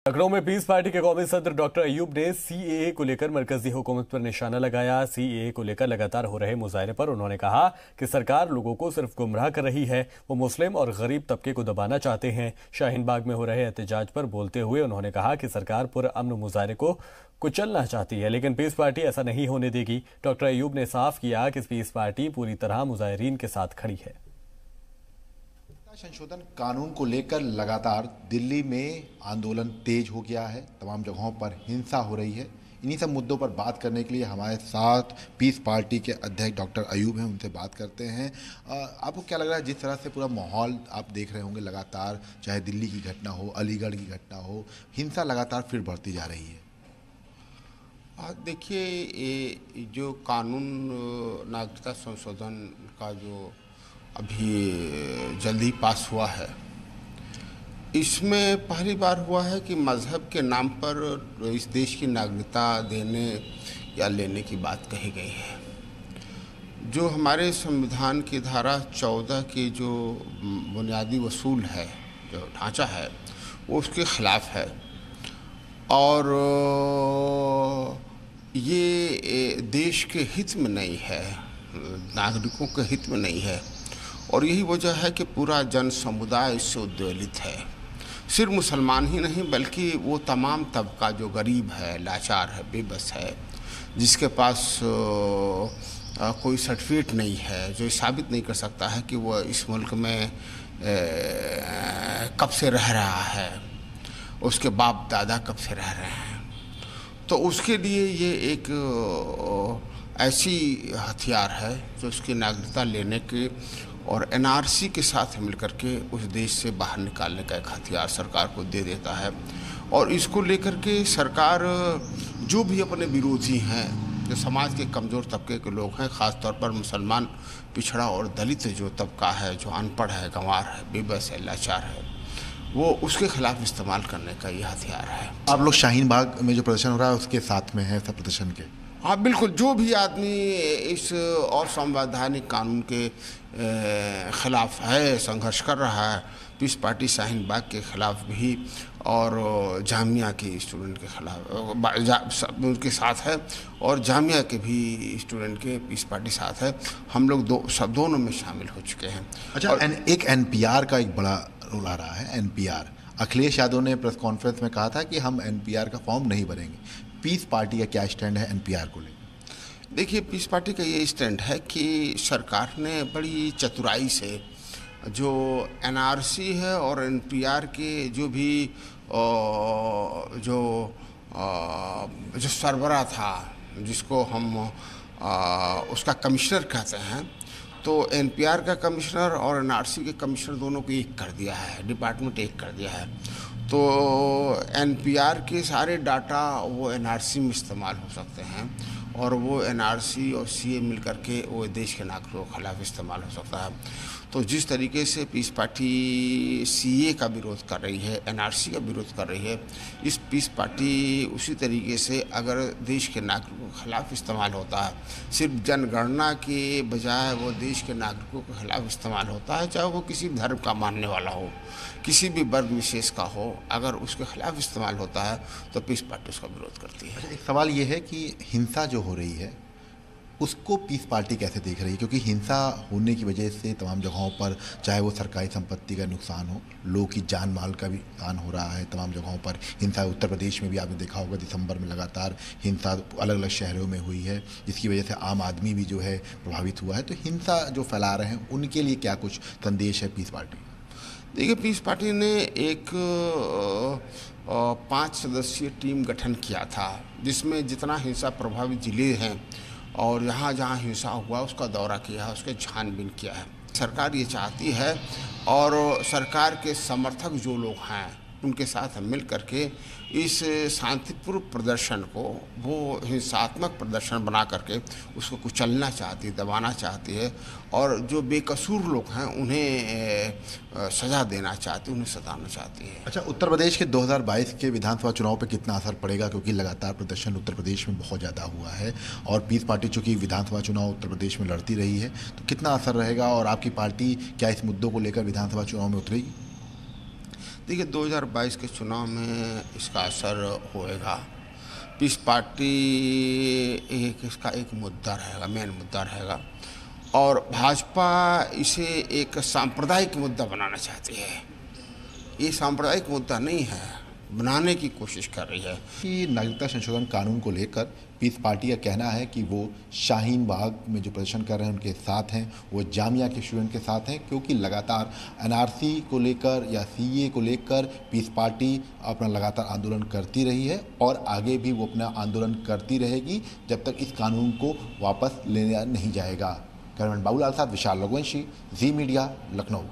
लखनऊ में piece party के कौमी सदर डॉक्टर अयूब ने सीएए को लेकर मरकजी हुकूमत पर निशाना लगाया। सीएए को लेकर लगातार हो रहे मुजाहरे पर उन्होंने कहा कि सरकार लोगों को सिर्फ गुमराह कर रही है। वो मुस्लिम और गरीब तबके को दबाना चाहते हैं। शाहीन बाग में हो रहे एहतजाज पर बोलते हुए उन्होंने कहा कि सरकार पुरअमन मुजाहरे को कुचलना चाहती है, लेकिन पीस पार्टी ऐसा नहीं होने देगी। डॉक्टर अयूब ने साफ किया कि पीस पार्टी पूरी तरह मुजाहिरीन के साथ खड़ी है। संशोधन कानून को लेकर लगातार दिल्ली में आंदोलन तेज हो गया है। तमाम जगहों पर हिंसा हो रही है। इन्हीं सब मुद्दों पर बात करने के लिए हमारे साथ पीस पार्टी के अध्यक्ष डॉक्टर अयूब हैं, उनसे बात करते हैं। आपको क्या लग रहा है, जिस तरह से पूरा माहौल आप देख रहे होंगे लगातार, चाहे दिल्ली की घटना हो, अलीगढ़ की घटना हो, हिंसा लगातार फिर बढ़ती जा रही है। देखिए, ये जो कानून नागरिकता संशोधन का जो अभी जल्दी पास हुआ है, इसमें पहली बार हुआ है कि मज़हब के नाम पर इस देश की नागरिकता देने या लेने की बात कही गई है। जो हमारे संविधान की धारा 14 की जो बुनियादी वसूल है, जो ढांचा है, वो उसके ख़िलाफ़ है। और ये देश के हित में नहीं है, नागरिकों के हित में नहीं है। और यही वजह है कि पूरा जन समुदाय इससे उद्वेलित है। सिर्फ मुसलमान ही नहीं, बल्कि वो तमाम तबका जो गरीब है, लाचार है, बेबस है, जिसके पास कोई सर्टिफिकेट नहीं है, जो साबित नहीं कर सकता है कि वो इस मुल्क में कब से रह रहा है, उसके बाप दादा कब से रह रहे हैं, तो उसके लिए ये एक ऐसी हथियार है जो उसकी नागरिकता लेने के और एनआरसी के साथ मिलकर के उस देश से बाहर निकालने का एक हथियार सरकार को दे देता है। और इसको लेकर के सरकार जो भी अपने विरोधी हैं, जो समाज के कमज़ोर तबके के लोग हैं, ख़ास तौर पर मुसलमान, पिछड़ा और दलित जो तबका है, जो अनपढ़ है, गंवार है, बेबस है, लाचार है, वो उसके खिलाफ इस्तेमाल करने का ये हथियार है। आप लोग शाहीन बाग में जो प्रदर्शन हो रहा है उसके साथ में है, सब प्रदर्शन के? हाँ, बिल्कुल। जो भी आदमी इस असंवैधानिक कानून के ख़िलाफ़ है, संघर्ष कर रहा है, पीस पार्टी शाहीन बाग के ख़िलाफ़ भी और जामिया के स्टूडेंट के ख़िलाफ़ उनके साथ है, और जामिया के भी स्टूडेंट के पीस पार्टी साथ है। हम लोग दोनों में शामिल हो चुके हैं। अच्छा, और एक एनपीआर का एक बड़ा रोल आ रहा है। एनपीआर, अखिलेश यादव ने प्रेस कॉन्फ्रेंस में कहा था कि हम एनपीआर का फॉर्म नहीं भरेंगे। पीस पार्टी का क्या स्टैंड है एनपीआर को लेकर? देखिए, पीस पार्टी का ये स्टैंड है कि सरकार ने बड़ी चतुराई से जो एनआरसी है और एनपीआर के जो भी जो सरबराह था, जिसको हम उसका कमिश्नर कहते हैं, तो एनपीआर का कमिश्नर और एनआरसी के कमिश्नर दोनों को एक कर दिया है, डिपार्टमेंट एक कर दिया है। तो एनपीआर के सारे डाटा वो एनआरसी में इस्तेमाल हो सकते हैं, और वो एनआरसी और सीए मिल करके वो देश के नागरिकों के खिलाफ इस्तेमाल हो सकता है। तो जिस तरीके से पीस पार्टी सीए का विरोध कर रही है, एनआरसी का विरोध कर रही है, इस पीस पार्टी उसी तरीके से अगर देश के नागरिकों के खिलाफ इस्तेमाल होता है, सिर्फ जनगणना के बजाय वो देश के नागरिकों के खिलाफ इस्तेमाल होता है, चाहे वो किसी धर्म का मानने वाला हो, किसी भी वर्ग विशेष का हो, अगर उसके खिलाफ इस्तेमाल होता है तो पीस पार्टी उसका विरोध करती है। एक सवाल ये है कि हिंसा जो हो रही है उसको पीस पार्टी कैसे देख रही है? क्योंकि हिंसा होने की वजह से तमाम जगहों पर, चाहे वो सरकारी संपत्ति का नुकसान हो, लोगों की जान माल का भी नुकसान हो रहा है। तमाम जगहों पर हिंसा, उत्तर प्रदेश में भी आपने देखा होगा दिसंबर में लगातार हिंसा अलग अलग शहरों में हुई है, जिसकी वजह से आम आदमी भी जो है प्रभावित हुआ है। तो हिंसा जो फैला रहे हैं उनके लिए क्या कुछ संदेश है पीस पार्टी? देखिए, पीस पार्टी ने एक 5 सदस्यीय टीम गठन किया था, जिसमें जितना हिंसा प्रभावित जिले हैं और जहाँ जहाँ हिंसा हुआ उसका दौरा किया है, उसके छानबीन किया है। सरकार ये चाहती है, और सरकार के समर्थक जो लोग हैं उनके साथ मिल करके इस शांतिपूर्ण प्रदर्शन को वो हिंसात्मक प्रदर्शन बना करके उसको कुचलना चाहती है, दबाना चाहती है, और जो बेकसूर लोग हैं उन्हें सज़ा देना चाहती है, उन्हें सताना चाहती है। अच्छा, उत्तर प्रदेश के 2022 के विधानसभा चुनाव पे कितना असर पड़ेगा? क्योंकि लगातार प्रदर्शन उत्तर प्रदेश में बहुत ज़्यादा हुआ है, और पीस पार्टी चूँकि विधानसभा चुनाव उत्तर प्रदेश में लड़ती रही है, तो कितना असर रहेगा? और आपकी पार्टी क्या इस मुद्दों को लेकर विधानसभा चुनाव में उतरेगी? देखिए 2022 के चुनाव में इसका असर होएगा। पीस पार्टी इसका एक मुद्दा रहेगा, मेन मुद्दा रहेगा, और भाजपा इसे एक सांप्रदायिक मुद्दा बनाना चाहती है। ये सांप्रदायिक मुद्दा नहीं है, बनाने की कोशिश कर रही है। कि नागरिकता संशोधन कानून को लेकर पीस पार्टी का कहना है कि वो शाहीन बाग में जो प्रदर्शन कर रहे हैं उनके साथ हैं, वो जामिया के स्टूडेंट के साथ हैं, क्योंकि लगातार एनआरसी को लेकर या सीए को लेकर पीस पार्टी अपना लगातार आंदोलन करती रही है और आगे भी वो अपना आंदोलन करती रहेगी जब तक इस कानून को वापस लेना नहीं जाएगा। कैमरामैन बाबूलाल साथ विशाल रघुवंशी, जी मीडिया, लखनऊ।